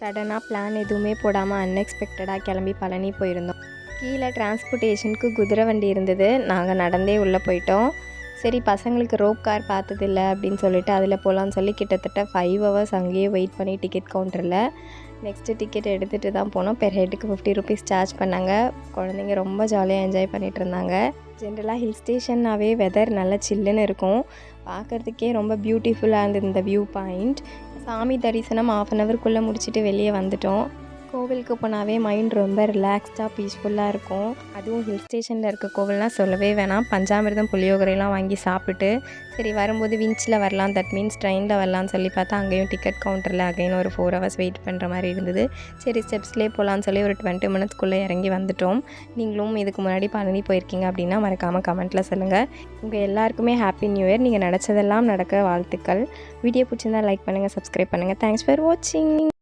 சடனாக பிளான் எதுவுமே போடாமல் அன்எக்ஸ்பெக்டடாக கிளம்பி பழனி போயிருந்தோம். கீழே டிரான்ஸ்போர்ட்டேஷனுக்கு குதிரை வண்டி இருந்தது. நாங்கள் நடந்தே உள்ளே போயிட்டோம். சரி பசங்களுக்கு ரோப் கார் பார்த்ததில்ல அப்படின்னு சொல்லிட்டு அதில் போகலான்னு சொல்லி கிட்டத்தட்ட 5 ஹவர்ஸ் அங்கேயே வெயிட் பண்ணி டிக்கெட் கவுண்டரில் நெக்ஸ்ட்டு டிக்கெட் எடுத்துகிட்டு தான் போனோம். பெர் ஹெட்டுக்கு 50 ருபீஸ் சார்ஜ் பண்ணாங்க. குழந்தைங்க ரொம்ப ஜாலியாக என்ஜாய் பண்ணிகிட்டு இருந்தாங்க. ஜென்ரலாக ஹில் ஸ்டேஷன்னாவே வெதர் நல்லா சில்லுன்னு இருக்கும். பார்க்குறதுக்கே ரொம்ப பியூட்டிஃபுல்லாக இருந்தது இந்த வியூ பாயிண்ட். சாமி தரிசனம் 1/2 அன் ஹவருக்குள்ளே முடிச்சுட்டு வெளியே வந்துட்டோம். கோவிலுக்கு போனாவே மைண்ட் ரொம்ப ரிலாக்ஸ்டாக பீஸ்ஃபுல்லாக இருக்கும். அதுவும் ஹில் ஸ்டேஷனில் இருக்க கோவில்னால் சொல்லவே வேணாம். பஞ்சாமிர்தம் புளியோகரைலாம் வாங்கி சாப்பிட்டுட்டு சரி வரும்போது விஞ்சில் வரலாம், தட் மீன்ஸ் ட்ரெயினில் வரலான்னு சொல்லி பார்த்தா அங்கேயும் டிக்கெட் கவுண்டரில் அகைன் ஒரு 4 ஹவர்ஸ் வெயிட் பண்ணுற மாதிரி இருந்தது. சரி ஸ்டெப்ஸ்லேயே போகலான்னு சொல்லி ஒரு 20 மினிட்ஸ்க்குள்ளே இறங்கி வந்துட்டோம். நீங்களும் இதுக்கு முன்னாடி பழனி போயிருக்கீங்க அப்படின்னா மறக்காமல் கமெண்ட்டில் சொல்லுங்கள். உங்கள் எல்லாருக்குமே ஹாப்பி நியூ இயர். நீங்கள் நினச்சதெல்லாம் நடக்க வாழ்த்துக்கள். வீடியோ பிடிச்சிருந்தால் லைக் பண்ணுங்கள், சப்ஸ்கிரைப் பண்ணுங்கள். தேங்க்ஸ் ஃபார் வாட்சிங்.